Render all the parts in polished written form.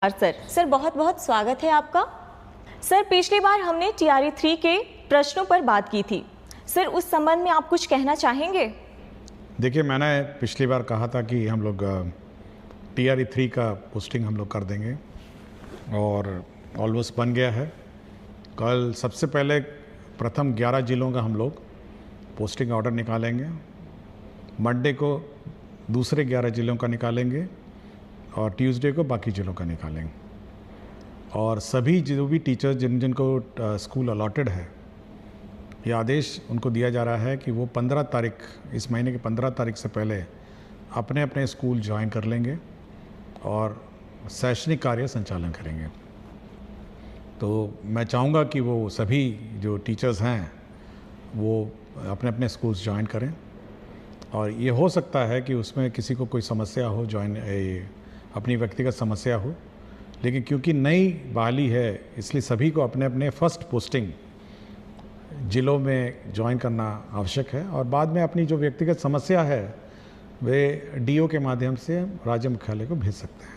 Sir बहुत बहुत स्वागत है आपका। सर पिछली बार हमने टीआरई 3 के प्रश्नों पर बात की थी। सर उस संबंध में आप कुछ कहना चाहेंगे? देखिए, मैंने पिछली बार कहा था कि हम लोग टीआरई 3 का पोस्टिंग हम लोग कर देंगे और ऑलमोस्ट बन गया है। कल सबसे पहले प्रथम 11 जिलों का हम लोग पोस्टिंग ऑर्डर निकालेंगे। मंडे को दूसरे 11 जिलों का निकालेंगे और ट्यूसडे को बाकी जिलों का निकालेंगे। और सभी जो भी टीचर जिनको स्कूल अलॉटेड है, ये आदेश उनको दिया जा रहा है कि वो 15 तारीख, इस महीने की 15 तारीख से पहले अपने अपने स्कूल ज्वाइन कर लेंगे और शैक्षणिक कार्य संचालन करेंगे। तो मैं चाहूँगा कि वो सभी जो टीचर्स हैं वो अपने अपने स्कूल्स ज्वाइन करें। और ये हो सकता है कि उसमें किसी को कोई समस्या हो, अपनी व्यक्तिगत समस्या हो, लेकिन क्योंकि नई बहाली है इसलिए सभी को अपने अपने फर्स्ट पोस्टिंग जिलों में ज्वाइन करना आवश्यक है और बाद में अपनी जो व्यक्तिगत समस्या है वे डीओ के माध्यम से राज्य मुख्यालय को भेज सकते हैं।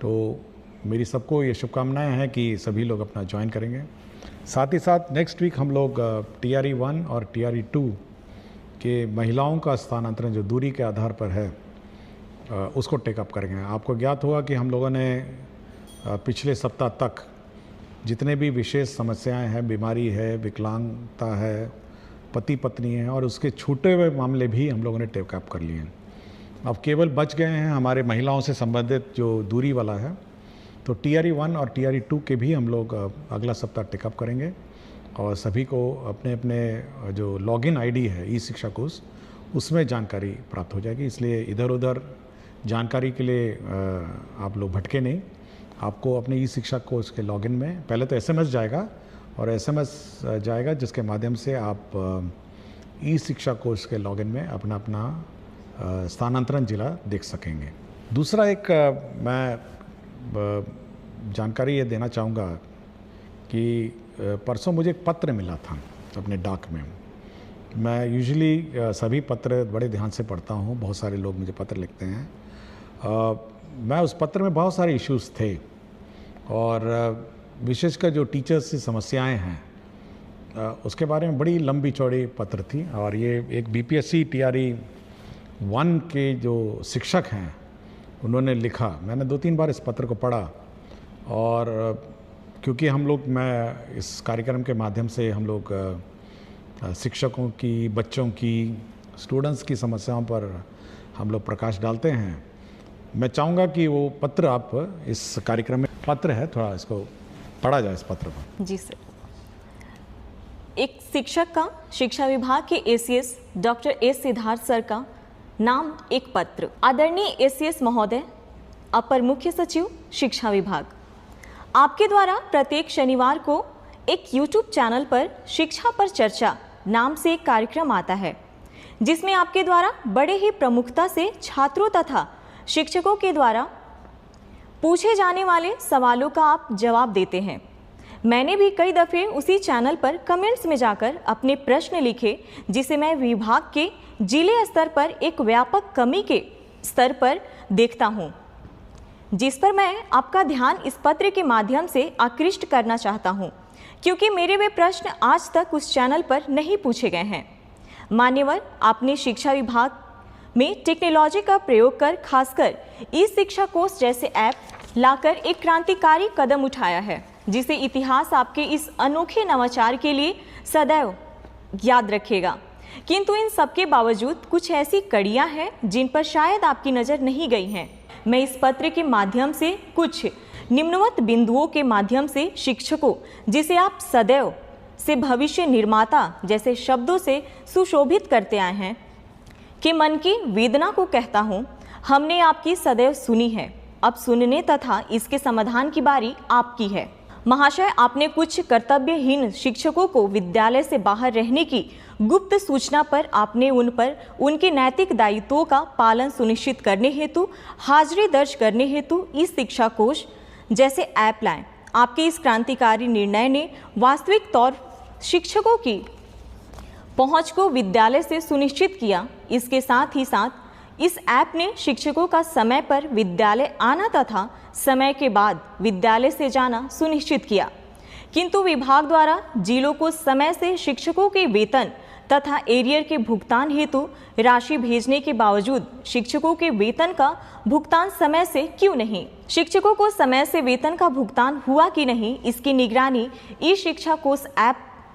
तो मेरी सबको ये शुभकामनाएं हैं कि सभी लोग अपना ज्वाइन करेंगे। साथ ही साथ नेक्स्ट वीक हम लोग टीआरई 1 और टीआरई 2 के महिलाओं का स्थानांतरण जो दूरी के आधार पर है उसको टेकअप करेंगे। आपको ज्ञात होगा कि हम लोगों ने पिछले सप्ताह तक जितने भी विशेष समस्याएं हैं, बीमारी है, विकलांगता है, पति पत्नी है और उसके छूटे हुए मामले भी हम लोगों ने टेकअप कर लिए हैं। अब केवल बच गए हैं हमारे महिलाओं से संबंधित जो दूरी वाला है। तो टीआरई 1 और टीआरई 2 के भी हम लोग अगला सप्ताह टेकअप करेंगे और सभी को अपने अपने जो लॉगिन आईडी है ई शिक्षा कोष उसमें जानकारी प्राप्त हो जाएगी। इसलिए इधर उधर जानकारी के लिए आप लोग भटके नहीं। आपको अपने ई शिक्षा कोष के लॉगिन में पहले तो एसएमएस जाएगा और एसएमएस जाएगा जिसके माध्यम से आप ई शिक्षा कोष के लॉगिन में अपना अपना स्थानांतरण जिला देख सकेंगे। दूसरा एक मैं जानकारी ये देना चाहूँगा कि परसों मुझे एक पत्र मिला था अपने डाक में। मैं यूजुअली सभी पत्र बड़े ध्यान से पढ़ता हूँ, बहुत सारे लोग मुझे पत्र लिखते हैं। मैं उस पत्र में बहुत सारे इश्यूज़ थे और विशेषकर जो टीचर्स की समस्याएं हैं उसके बारे में बड़ी लंबी चौड़ी पत्र थी। और ये एक बीपीएससी टीआरई 1 के जो शिक्षक हैं उन्होंने लिखा। मैंने 2-3 बार इस पत्र को पढ़ा और क्योंकि मैं इस कार्यक्रम के माध्यम से हम लोग शिक्षकों की, बच्चों की, स्टूडेंट्स की समस्याओं पर हम लोग प्रकाश डालते हैं। मैं चाहूँगा कि वो पत्र आप इस कार्यक्रम में पत्र है, थोड़ा इसको पढ़ा जाए इस पत्र को। जी सर। एक शिक्षक का शिक्षा विभाग के ACS doctor S Siddharth sir का नाम एक पत्र। आदरणीय एसीएस महोदय, अपर मुख्य सचिव शिक्षा विभाग, आपके द्वारा प्रत्येक शनिवार को एक यूट्यूब चैनल पर शिक्षा पर चर्चा नाम से एक कार्यक्रम आता है जिसमें आपके द्वारा बड़े ही प्रमुखता से छात्रों तथा शिक्षकों के द्वारा पूछे जाने वाले सवालों का आप जवाब देते हैं। मैंने भी कई दफ़े उसी चैनल पर कमेंट्स में जाकर अपने प्रश्न लिखे जिसे मैं विभाग के जिले स्तर पर एक व्यापक कमी के स्तर पर देखता हूं, जिस पर मैं आपका ध्यान इस पत्र के माध्यम से आकृष्ट करना चाहता हूं क्योंकि मेरे वे प्रश्न आज तक उस चैनल पर नहीं पूछे गए हैं। मान्यवर, आपने शिक्षा विभाग में टेक्नोलॉजी का प्रयोग कर खासकर ई शिक्षा कोष जैसे ऐप लाकर एक क्रांतिकारी कदम उठाया है जिसे इतिहास आपके इस अनोखे नवाचार के लिए सदैव याद रखेगा। किंतु इन सबके बावजूद कुछ ऐसी कड़ियां हैं जिन पर शायद आपकी नज़र नहीं गई हैं। मैं इस पत्र के माध्यम से कुछ निम्नवत बिंदुओं के माध्यम से शिक्षकों, जिसे आप सदैव से भविष्य निर्माता जैसे शब्दों से सुशोभित करते आए हैं, के मन की वेदना को कहता हूँ। हमने आपकी सदैव सुनी है, अब सुनने तथा इसके समाधान की बारी आपकी है। महाशय, आपने कुछ कर्तव्यहीन शिक्षकों को विद्यालय से बाहर रहने की गुप्त सूचना पर आपने उन पर उनके नैतिक दायित्वों का पालन सुनिश्चित करने हेतु हाजिरी दर्ज करने हेतु इस शिक्षा कोष जैसे ऐप लाएं। आपके इस क्रांतिकारी निर्णय ने वास्तविक तौर शिक्षकों की पहुंच को विद्यालय से सुनिश्चित किया। इसके साथ ही साथ इस ऐप ने शिक्षकों का समय पर विद्यालय आना तथा समय के बाद विद्यालय से जाना सुनिश्चित किया, किंतु विभाग द्वारा जिलों को समय से शिक्षकों के वेतन तथा एरियर के भुगतान हेतु राशि भेजने के बावजूद शिक्षकों के वेतन का भुगतान समय से क्यों नहीं? शिक्षकों को समय से वेतन का भुगतान हुआ कि नहीं, इसकी निगरानी ई शिक्षा कोष ऐप